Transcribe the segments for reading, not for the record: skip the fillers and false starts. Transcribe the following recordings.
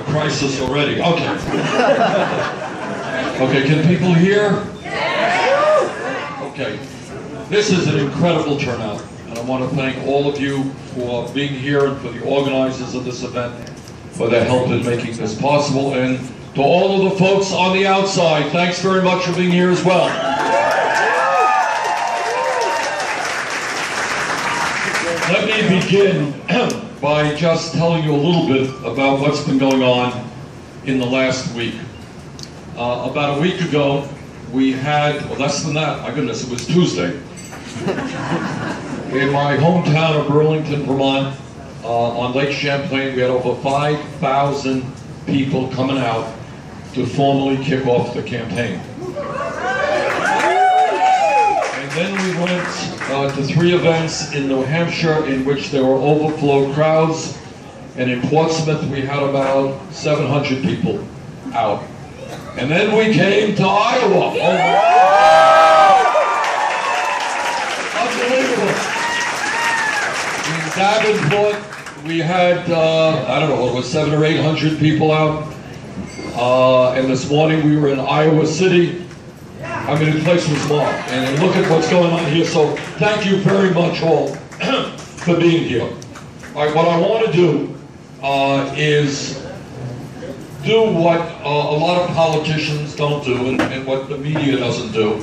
Crisis already. Okay. Okay, can people hear? Okay. This is an incredible turnout, and I want to thank all of you for being here and for the organizers of this event for their help in making this possible, and to all of the folks on the outside, thanks very much for being here as well. Let me begin by just telling you a little bit about what's been going on in the last week. About a week ago, we had, well, less than that, my goodness, it was Tuesday. In my hometown of Burlington, Vermont, on Lake Champlain, we had over 5,000 people coming out to formally kick off the campaign. And then we went to 3 events in New Hampshire in which there were overflow crowds, and in Portsmouth we had about 700 people out. And then we came to Iowa. Unbelievable. In Davenport we had, I don't know, what was 700 or 800 people out. And this morning we were in Iowa City. I mean, the place was mobbed. And look at what's going on here. So thank you very much all for being here. All right, what I want to do is do what a lot of politicians don't do and what the media doesn't do,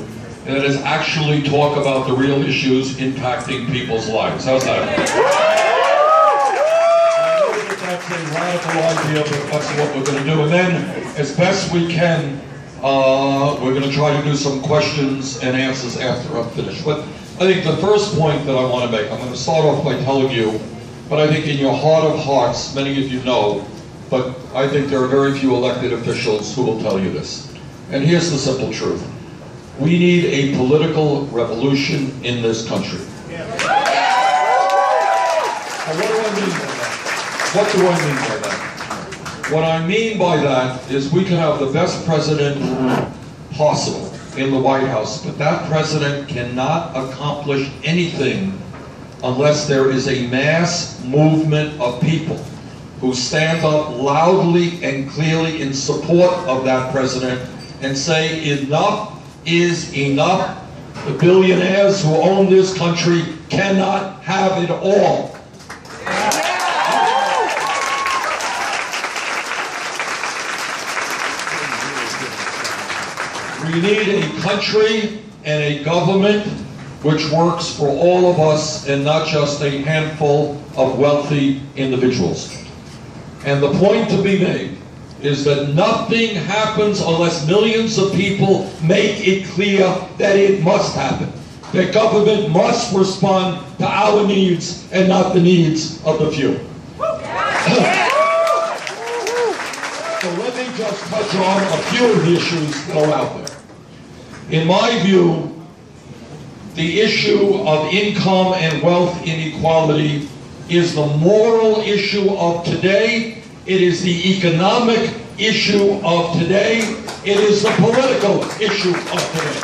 and that is actually talk about the real issues impacting people's lives. How's that? I know that that's a radical idea, but that's what we're going to do. And then, as best we can, we're going to try to do some questions and answers after I'm finished. But I think the first point that I want to make, I'm going to start off by telling you, but I think in your heart of hearts, many of you know, but I think there are very few elected officials who will tell you this. And here's the simple truth. We need a political revolution in this country. Now, what do I mean by that? What do I mean by that? What I mean by that is we can have the best president possible in the White House, but that president cannot accomplish anything unless there is a mass movement of people who stand up loudly and clearly in support of that president and say enough is enough. The billionaires who own this country cannot have it all. We need a country and a government which works for all of us and not just a handful of wealthy individuals. And the point to be made is that nothing happens unless millions of people make it clear that it must happen. That government must respond to our needs and not the needs of the few. So let me just touch on a few of the issues that are out there. In my view, the issue of income and wealth inequality is the moral issue of today. It is the economic issue of today. It is the political issue of today.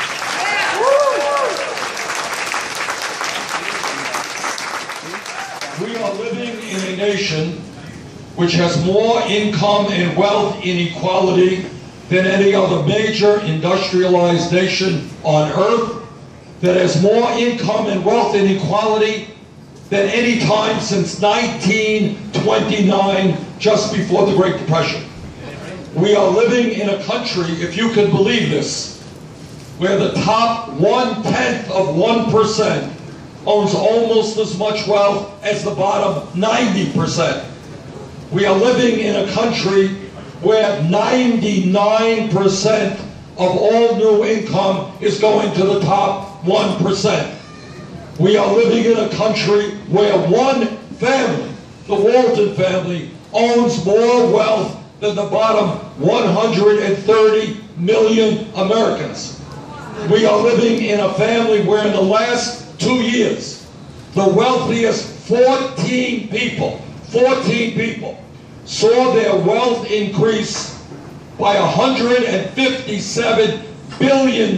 We are living in a nation which has more income and wealth inequality than any other major industrialized nation on earth, that has more income and wealth inequality than any time since 1929, just before the Great Depression. We are living in a country, if you can believe this, where the top 1/10 of 1% owns almost as much wealth as the bottom 90%. We are living in a country where 99% of all new income is going to the top 1%. We are living in a country where one family, the Walton family, owns more wealth than the bottom 130 million Americans. We are living in a family where in the last 2 years, the wealthiest 14 people saw their wealth increase by $157 billion,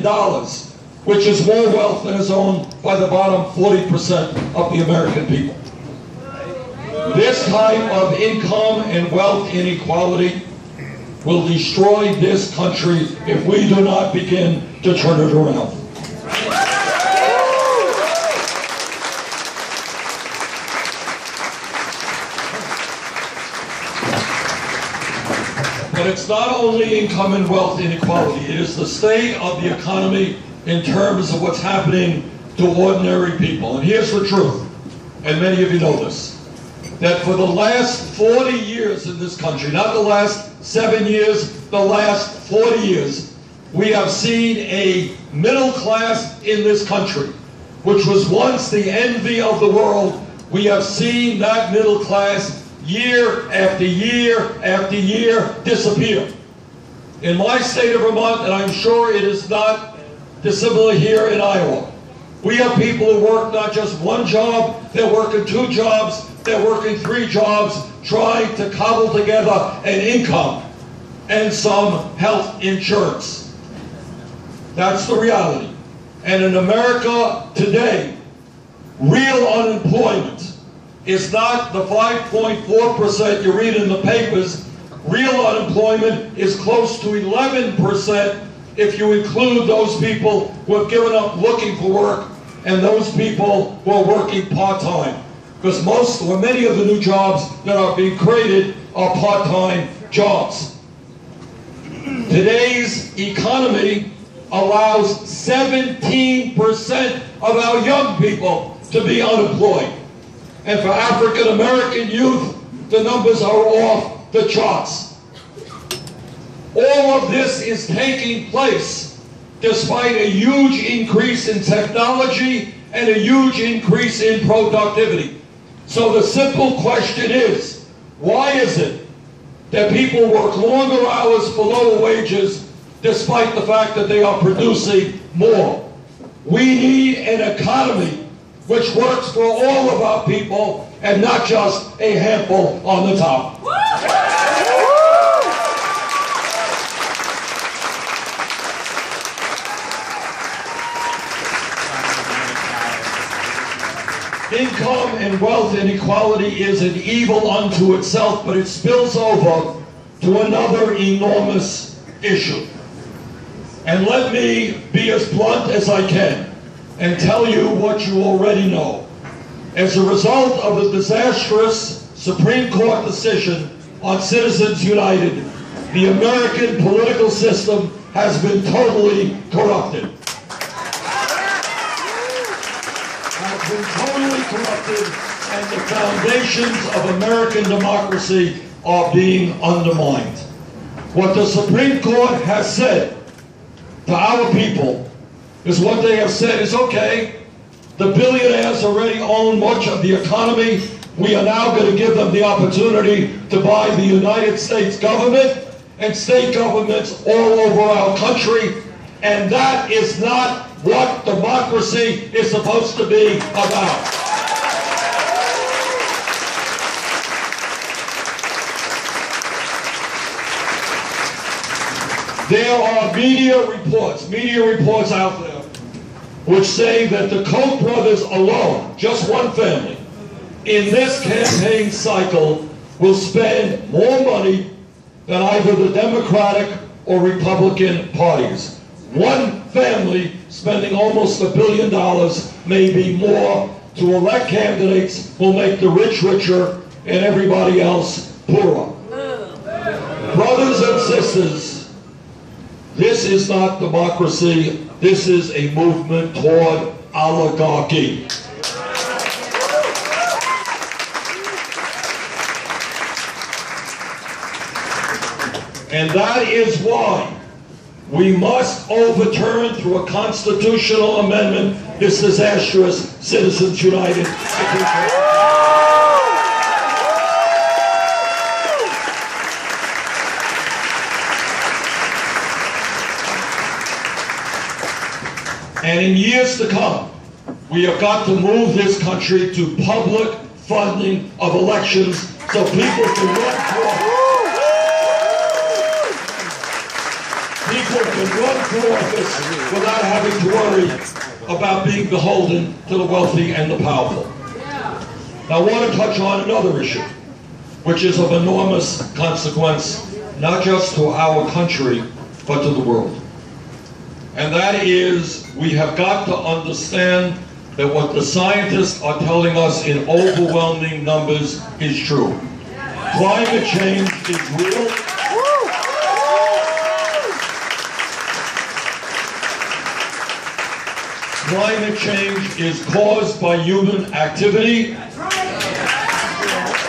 which is more wealth than is owned by the bottom 40% of the American people. This type of income and wealth inequality will destroy this country if we do not begin to turn it around. But it's not only income and wealth inequality, it is the state of the economy in terms of what's happening to ordinary people. And here's the truth, and many of you know this, that for the last 40 years in this country, not the last 7 years, the last 40 years, we have seen a middle class in this country, which was once the envy of the world. We have seen that middle class year after year after year disappear. In my state of Vermont, and I'm sure it is not dissimilar here in Iowa, we have people who work not just one job, they're working 2 jobs, they're working 3 jobs, trying to cobble together an income and some health insurance. That's the reality. And in America today, real unemployment is not the 5.4% you read in the papers. Real unemployment is close to 11% if you include those people who have given up looking for work and those people who are working part-time. Because many of the new jobs that are being created are part-time jobs. Today's economy allows 17% of our young people to be unemployed. And for African American youth, the numbers are off the charts. All of this is taking place despite a huge increase in technology and a huge increase in productivity. So the simple question is, why is it that people work longer hours for lower wages despite the fact that they are producing more? We need an economy which works for all of our people and not just a handful on the top. Income and wealth inequality is an evil unto itself, but it spills over to another enormous issue. And let me be as blunt as I can and tell you what you already know. As a result of the disastrous Supreme Court decision on Citizens United, the American political system has been totally corrupted. And the foundations of American democracy are being undermined. What the Supreme Court has said to our people is what they have said is, okay, the billionaires already own much of the economy. We are now going to give them the opportunity to buy the United States government and state governments all over our country. And that is not what democracy is supposed to be about. There are media reports out there, which say that the Koch brothers alone, just one family, in this campaign cycle will spend more money than either the Democratic or Republican parties. One family spending almost $1 billion, maybe more, to elect candidates will make the rich richer and everybody else poorer. Brothers and sisters, this is not democracy. This is a movement toward oligarchy. And that is why we must overturn through a constitutional amendment this disastrous Citizens United. And in years to come, we have got to move this country to public funding of elections So people can run for office without having to worry about being beholden to the wealthy and the powerful. Now I want to touch on another issue, which is of enormous consequence, not just to our country, but to the world. And that is, we have got to understand that what the scientists are telling us in overwhelming numbers is true. Climate change is real. Climate change is caused by human activity.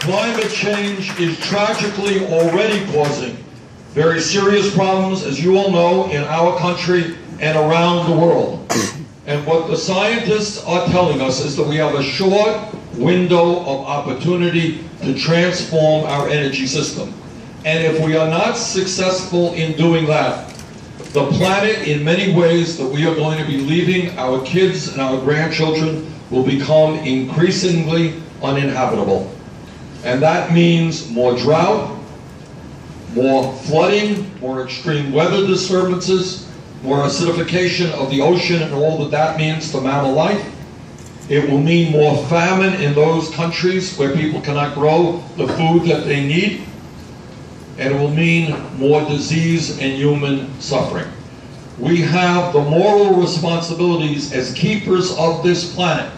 Climate change is tragically already causing very serious problems, as you all know, in our country and around the world. And what the scientists are telling us is that we have a short window of opportunity to transform our energy system. And if we are not successful in doing that, the planet, in many ways, that we are going to be leaving our kids and our grandchildren will become increasingly uninhabitable. And that means more drought, more flooding, more extreme weather disturbances, more acidification of the ocean and all that that means to mammal life. It will mean more famine in those countries where people cannot grow the food that they need. And it will mean more disease and human suffering. We have the moral responsibilities as keepers of this planet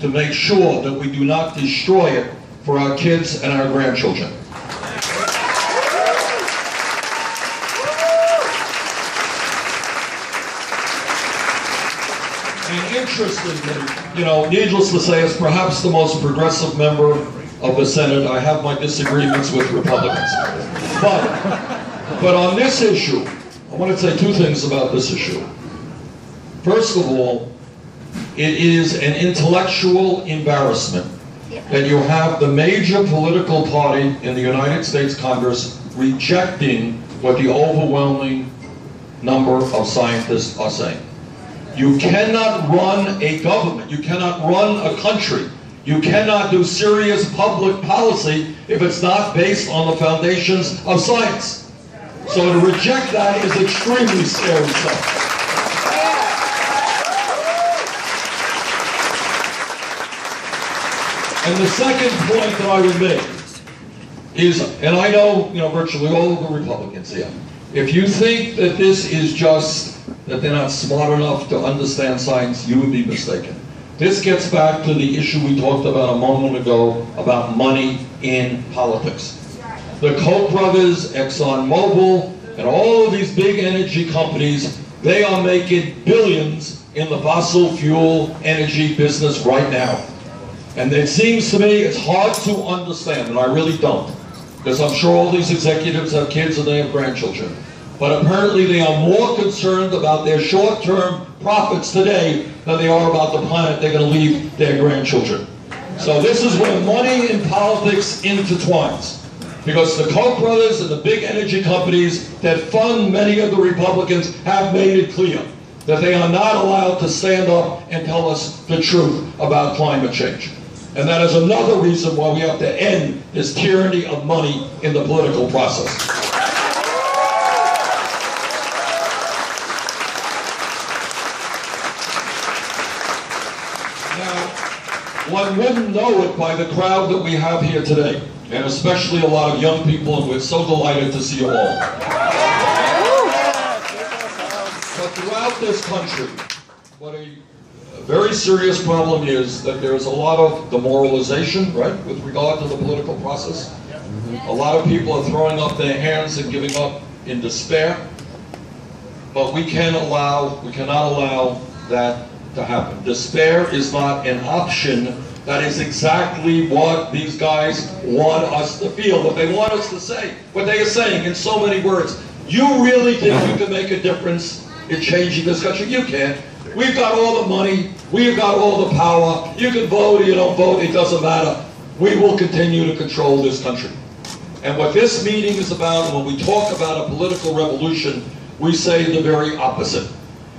to make sure that we do not destroy it for our kids and our grandchildren. And interestingly, needless to say, as perhaps the most progressive member of the Senate, I have my disagreements with Republicans. But on this issue, I want to say two things about this issue. First of all, it is an intellectual embarrassment that you have the major political party in the United States Congress rejecting what the overwhelming number of scientists are saying. You cannot run a government, you cannot run a country, you cannot do serious public policy if it's not based on the foundations of science. So to reject that is extremely scary stuff. And the second point that I would make is, and I know, virtually all of the Republicans here, if you think that this is just that they're not smart enough to understand science, you would be mistaken. This gets back to the issue we talked about a moment ago about money in politics. The Koch brothers, ExxonMobil, and all of these big energy companies, they are making billions in the fossil fuel energy business right now. And it seems to me it's hard to understand, and I really don't, because I'm sure all these executives have kids and they have grandchildren. But apparently they are more concerned about their short-term profits today than they are about the planet they're going to leave their grandchildren. So this is where money and politics intertwines. Because the Koch brothers and the big energy companies that fund many of the Republicans have made it clear that they are not allowed to stand up and tell us the truth about climate change. And that is another reason why we have to end this tyranny of money in the political process. One wouldn't know it by the crowd that we have here today, and especially a lot of young people, and we're so delighted to see you all. But throughout this country, what a very serious problem is that there's a lot of demoralization, right, with regard to the political process. A lot of people are throwing up their hands and giving up in despair. But we cannot allow that to happen. Despair is not an option. That is exactly what these guys want us to feel, what they want us to say, what they are saying in so many words. You really think you can make a difference in changing this country? You can't. We've got all the money, we've got all the power, you can vote or you don't vote, it doesn't matter. We will continue to control this country. And what this meeting is about, when we talk about a political revolution, we say the very opposite.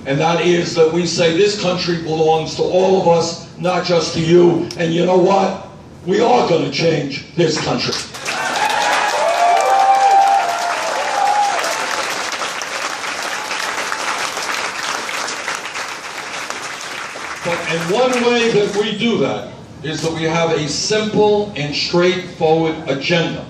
And that is that we say this country belongs to all of us, not just to you. And you know what? We are going to change this country. And one way that we do that is that we have a simple and straightforward agenda.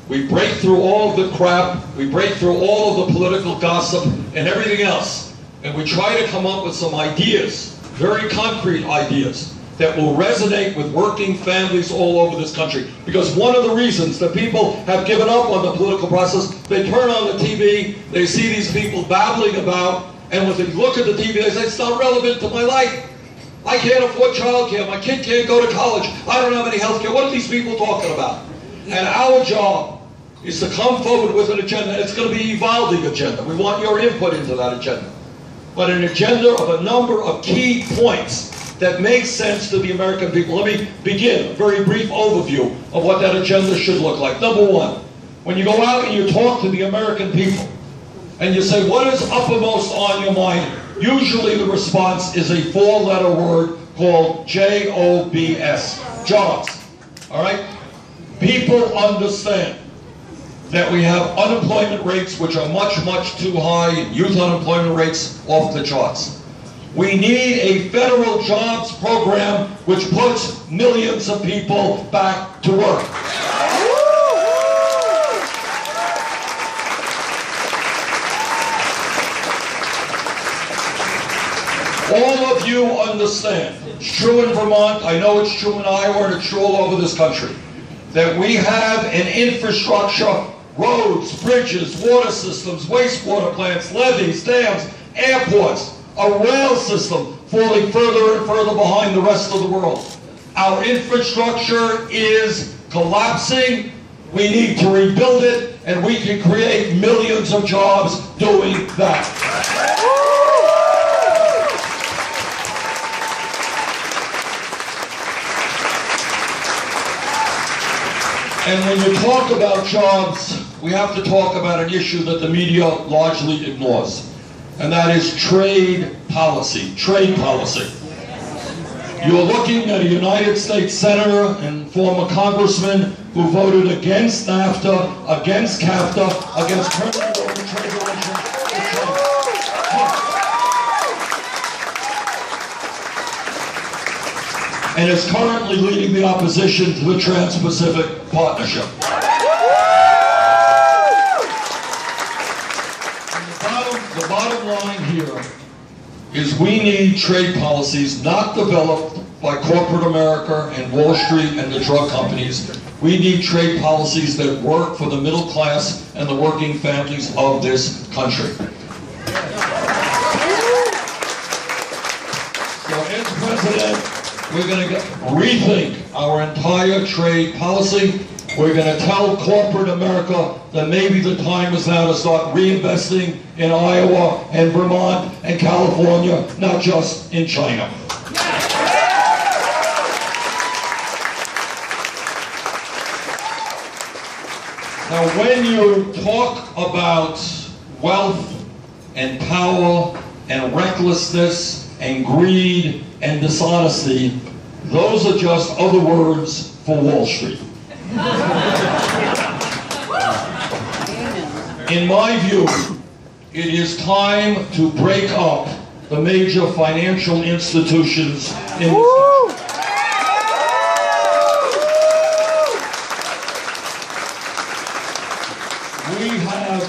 We break through all of the crap, we break through all of the political gossip and everything else, and we try to come up with some ideas, very concrete ideas, that will resonate with working families all over this country. Because one of the reasons that people have given up on the political process, they turn on the TV, they see these people babbling about, and when they look at the TV, they say, it's not relevant to my life. I can't afford childcare, my kid can't go to college, I don't have any health care. What are these people talking about? And our job is to come forward with an agenda. It's going to be an evolving agenda. We want your input into that agenda. But an agenda of a number of key points that makes sense to the American people. Let me begin a very brief overview of what that agenda should look like. Number one, when you go out and you talk to the American people, and you say, what is uppermost on your mind? Usually the response is a four-letter word called J-O-B-S, jobs, all right? People understand that we have unemployment rates which are much, much too high, youth unemployment rates off the charts. We need a federal jobs program which puts millions of people back to work. All of you understand, it's true in Vermont, I know it's true in Iowa, and it's true all over this country, that we have an infrastructure, roads, bridges, water systems, wastewater plants, levees, dams, airports, a rail system falling further and further behind the rest of the world. Our infrastructure is collapsing. We need to rebuild it, and we can create millions of jobs doing that. And when you talk about jobs, we have to talk about an issue that the media largely ignores. And that is trade policy, You're looking at a United States Senator and former Congressman who voted against NAFTA, against CAFTA, against permanent open trade relations with China. And is currently leading the opposition to the Trans-Pacific Partnership. The bottom line here is we need trade policies not developed by corporate America and Wall Street and the drug companies. We need trade policies that work for the middle class and the working families of this country. So as president, we're going to rethink our entire trade policy. We're going to tell corporate America that maybe the time is now to start reinvesting in Iowa and Vermont and California, not just in China. Now, when you talk about wealth and power and recklessness and greed and dishonesty, those are just other words for Wall Street. In my view, it is time to break up the major financial institutions in this country. We have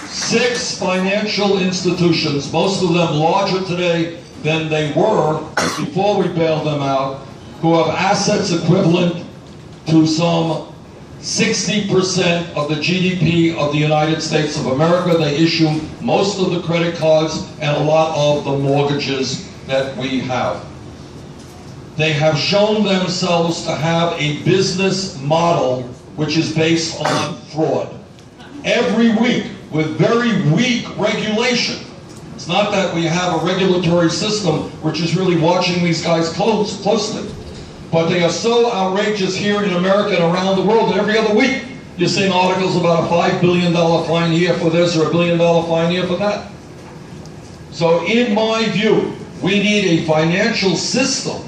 6 financial institutions, most of them larger today than they were before we bailed them out, who have assets equivalent to some 60% of the GDP of the United States of America. They issue most of the credit cards and a lot of the mortgages that we have. They have shown themselves to have a business model which is based on fraud. Every week, with very weak regulation. It's not that we have a regulatory system which is really watching these guys closely. But they are so outrageous here in America and around the world that every other week you're seeing articles about a $5 billion fine here for this or a $1 billion fine here for that. So in my view, we need a financial system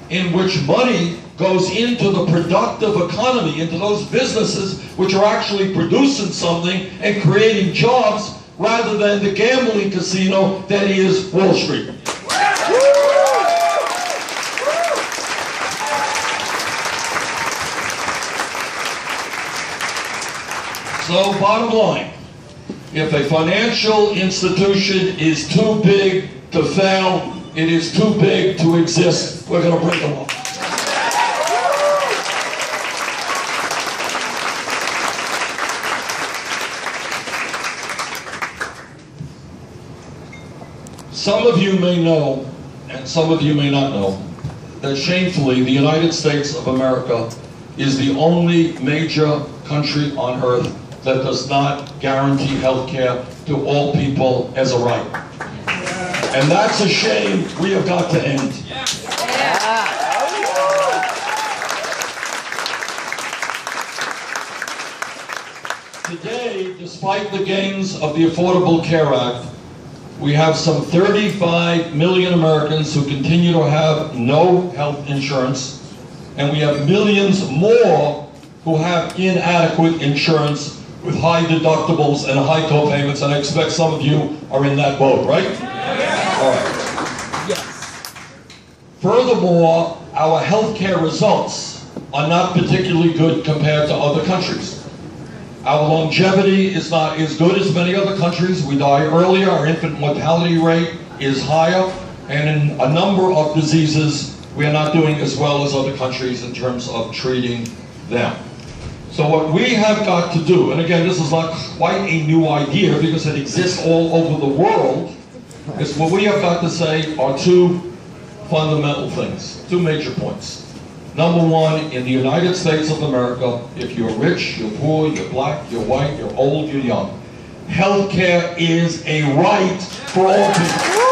in which money goes into the productive economy, into those businesses which are actually producing something and creating jobs, rather than the gambling casino that is Wall Street. So bottom line, if a financial institution is too big to fail, it is too big to exist. We're going to break them up. Some of you may know, and some of you may not know, that shamefully the United States of America is the only major country on earth that does not guarantee health care to all people as a right. And that's a shame we have got to end. Today, despite the gains of the Affordable Care Act, we have some 35 million Americans who continue to have no health insurance, and we have millions more who have inadequate insurance with high deductibles and high co-payments, and I expect some of you are in that boat, right? All right. Yes. Furthermore, our healthcare results are not particularly good compared to other countries. Our longevity is not as good as many other countries. We die earlier, our infant mortality rate is higher, and in a number of diseases, we are not doing as well as other countries in terms of treating them. So what we have got to do, and again, this is not quite a new idea because it exists all over the world, is what we have got to say are two fundamental things, two major points. Number one, in the United States of America, if you're rich, you're poor, you're black, you're white, you're old, you're young, healthcare is a right for all people.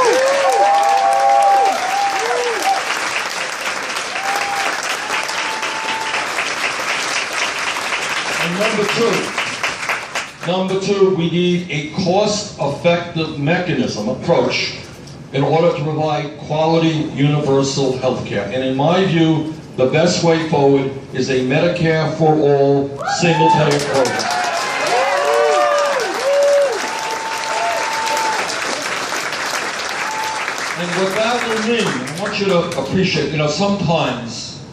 Number two, we need a cost-effective mechanism, approach, in order to provide quality, universal health care. And in my view, the best way forward is a Medicare for all, single-payer program. And what that will mean, I want you to appreciate, sometimes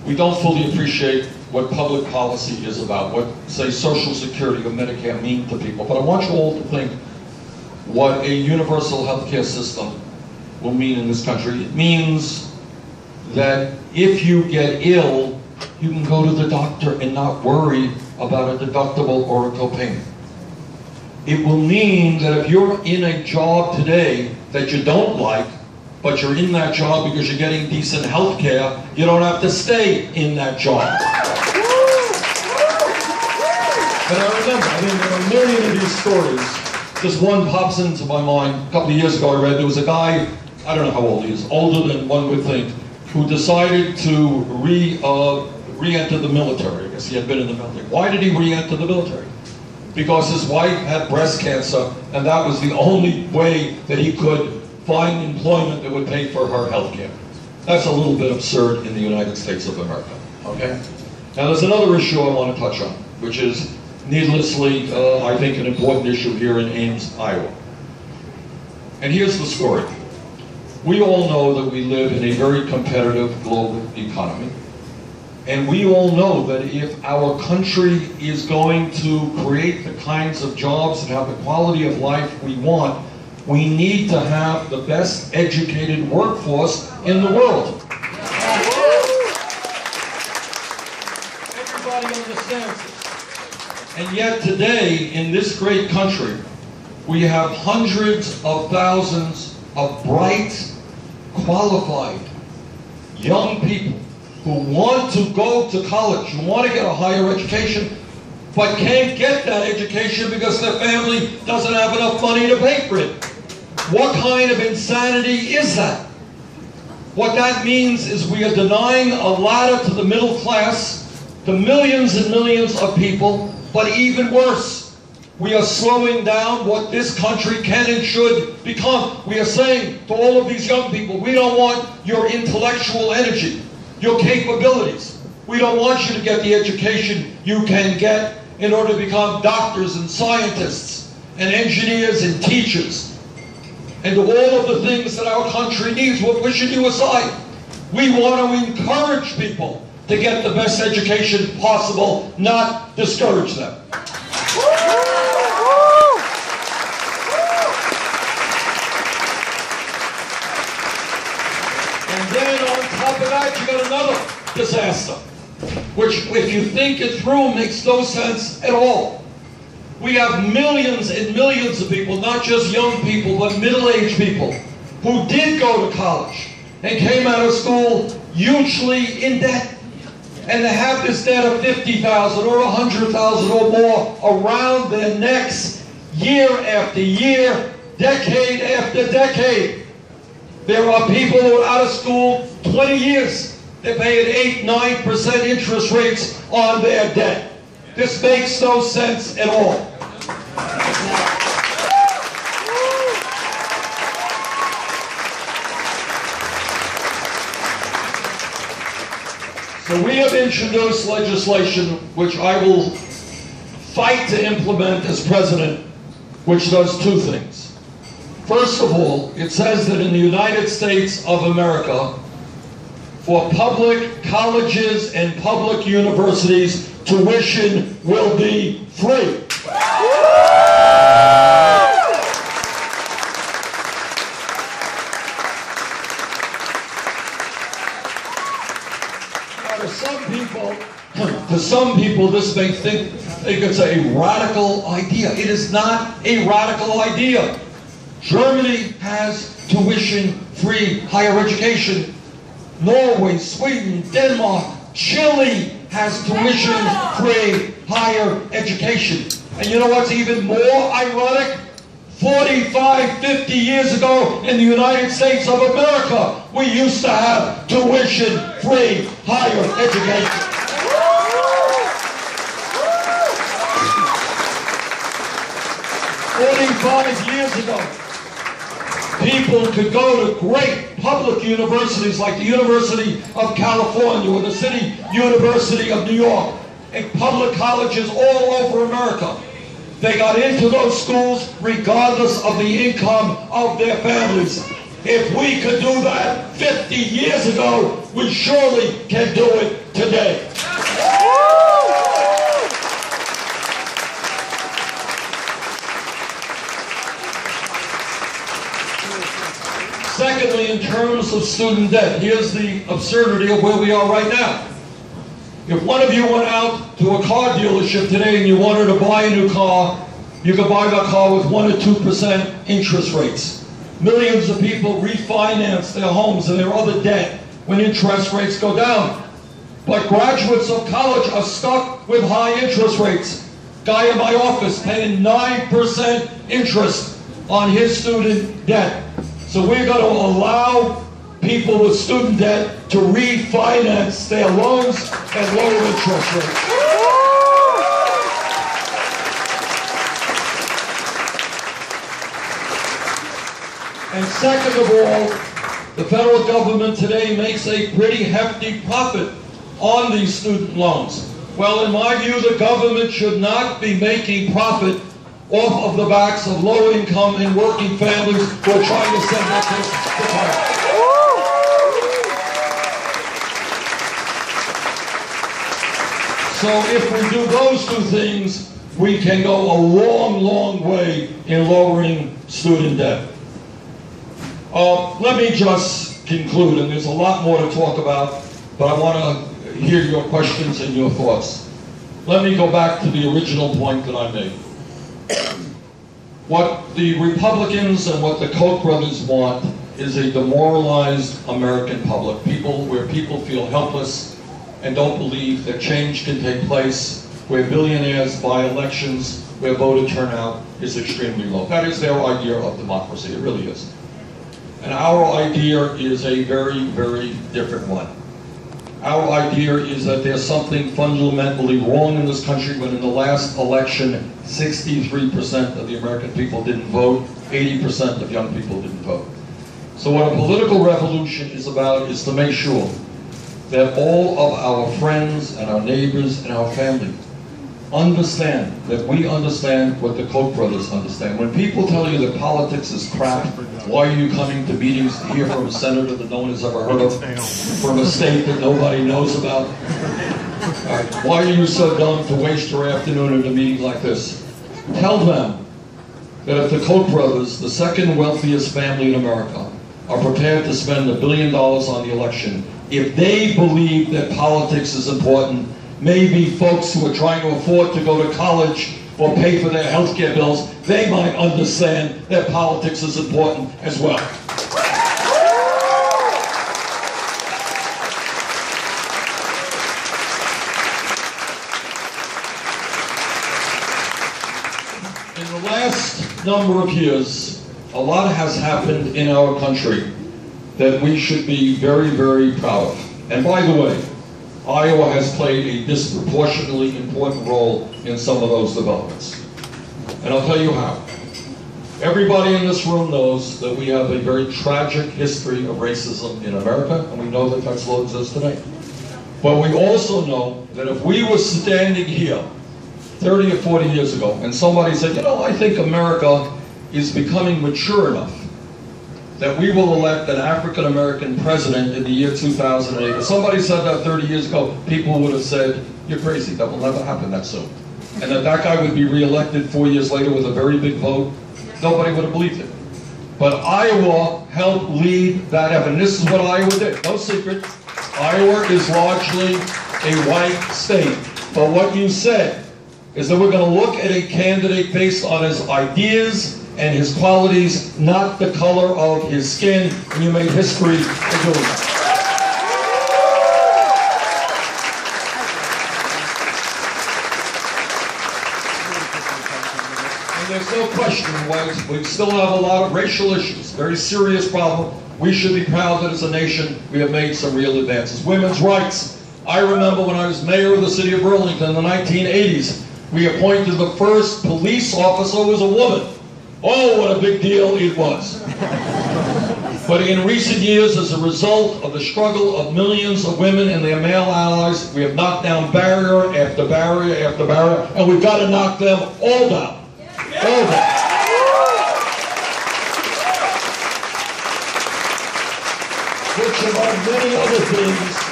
we don't fully appreciate what public policy is about, what, say, Social Security or Medicare mean to people. But I want you all to think what a universal health care system will mean in this country. It means that if you get ill, you can go to the doctor and not worry about a deductible or a copayment. It will mean that if you're in a job today that you don't like, but you're in that job because you're getting decent health care, you don't have to stay in that job. And I remember, there are a million of these stories. Just one pops into my mind. A couple of years ago I read there was a guy, I don't know how old he is, older than one would think, who decided to re-enter the military. I guess he had been in the military. Why did he re-enter the military? Because his wife had breast cancer, and that was the only way that he could find employment that would pay for her health care. That's a little bit absurd in the United States of America, okay? Now there's another issue I want to touch on, which is needlessly, I think, an important issue here in Ames, Iowa. And here's the story. We all know that we live in a very competitive global economy. And we all know that if our country is going to create the kinds of jobs and have the quality of life we want, we need to have the best educated workforce in the world. Everybody understands this. And yet today, in this great country, we have hundreds of thousands of bright, qualified, young people who want to go to college, who want to get a higher education, but can't get that education because their family doesn't have enough money to pay for it. What kind of insanity is that? What that means is we are denying a ladder to the middle class, to millions and millions of people, but even worse, we are slowing down what this country can and should become. We are saying to all of these young people, we don't want your intellectual energy, your capabilities. We don't want you to get the education you can get in order to become doctors and scientists and engineers and teachers. And to all of the things that our country needs, we're pushing you aside. We want to encourage people to get the best education possible, not discourage them. which, if you think it through, makes no sense at all. We have millions and millions of people, not just young people, but middle-aged people, who did go to college and came out of school hugely in debt. And they have this debt of $50,000 or $100,000 or more around their necks year after year, decade after decade. There are people who are out of school 20 years. They're paying 8–9% interest rates on their debt. This makes no sense at all. So we have introduced legislation which I will fight to implement as president, which does two things. First of all, it says that in the United States of America, for public colleges and public universities, tuition will be free. To some people, this may think it's a radical idea. It is not a radical idea. Germany has tuition-free higher education. Norway, Sweden, Denmark, Chile has tuition-free higher education. And you know what's even more ironic? 45, 50 years ago in the United States of America, we used to have tuition-free higher education. 45 years ago, people could go to great public universities like the University of California or the City University of New York and public colleges all over America. They got into those schools regardless of the income of their families. If we could do that 50 years ago, we surely can do it today. Secondly, in terms of student debt, here's the absurdity of where we are right now. If one of you went out to a car dealership today and you wanted to buy a new car, you could buy that car with 1 or 2% interest rates. Millions of people refinance their homes and their other debt when interest rates go down. But graduates of college are stuck with high interest rates. Guy in my office paying 9% interest on his student debt. So we're going to allow people with student debt to refinance their loans at lower interest rates. And second of all, the federal government today makes a pretty hefty profit on these student loans. Well, in my view, the government should not be making profit off of the backs of low-income and working families who are trying to send their kids to college. So if we do those two things, we can go a long, long way in lowering student debt. Let me just conclude, and there's a lot more to talk about, but I want to hear your questions and your thoughts. Let me go back to the original point that I made. What the Republicans and what the Koch brothers want is a demoralized American public, where people feel helpless and don't believe that change can take place, where billionaires buy elections, where voter turnout is extremely low. That is their idea of democracy, it really is. And our idea is a very, very different one. Our idea is that there's something fundamentally wrong in this country when in the last election, 63% of the American people didn't vote, 80% of young people didn't vote. So what a political revolution is about is to make sure that all of our friends and our neighbors and our family understand that we understand what the Koch brothers understand. When people tell you that politics is crap, why are you coming to meetings to hear from a senator that no one has ever heard of, from a state that nobody knows about? Why are you so dumb to waste your afternoon at a meeting like this? Tell them that if the Koch brothers, the second wealthiest family in America, are prepared to spend $1 billion on the election, if they believe that politics is important, maybe folks who are trying to afford to go to college or pay for their health care bills, they might understand that politics is important as well. In the last number of years, a lot has happened in our country that we should be very, very proud of. And by the way, Iowa has played a disproportionately important role in some of those developments. And I'll tell you how. Everybody in this room knows that we have a very tragic history of racism in America, and we know that that still exists today. But we also know that if we were standing here 30 or 40 years ago, and somebody said, you know, I think America is becoming mature enough that we will elect an African-American president in the year 2008. If somebody said that 30 years ago, people would have said, you're crazy, that will never happen that soon. And that that guy would be reelected 4 years later with a very big vote, nobody would have believed it. But Iowa helped lead that effort, and this is what Iowa did. No secret, Iowa is largely a white state. But what you said is that we're going to look at a candidate based on his ideas and his qualities, not the color of his skin, and you made history for doing that. And there's no question why we still have a lot of racial issues, very serious problem. We should be proud that as a nation we have made some real advances. Women's rights. I remember when I was mayor of the city of Burlington in the 1980s, we appointed the first police officer who was a woman. Oh, what a big deal it was. But in recent years, as a result of the struggle of millions of women and their male allies, we have knocked down barrier after barrier after barrier, and we've got to knock them all down. All down. Which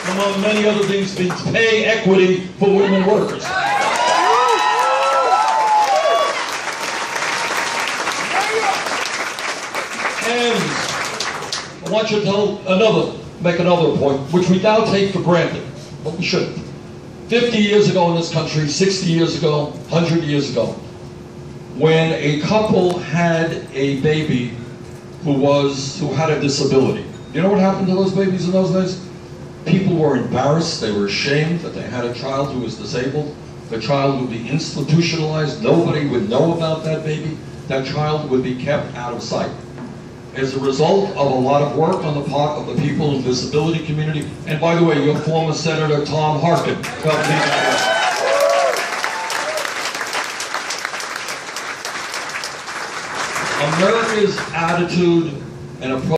among many other things, means pay equity for women workers. And I want you to make another point, which we now take for granted, but we shouldn't. 50 years ago in this country, 60 years ago, 100 years ago, when a couple had a baby who had a disability, you know what happened to those babies in those days? People were embarrassed, they were ashamed that they had a child who was disabled. The child would be institutionalized, nobody would know about that baby. That child would be kept out of sight. As a result of a lot of work on the part of the people in the disability community, and by the way, your former Senator Tom Harkin helped me that way. America's attitude and approach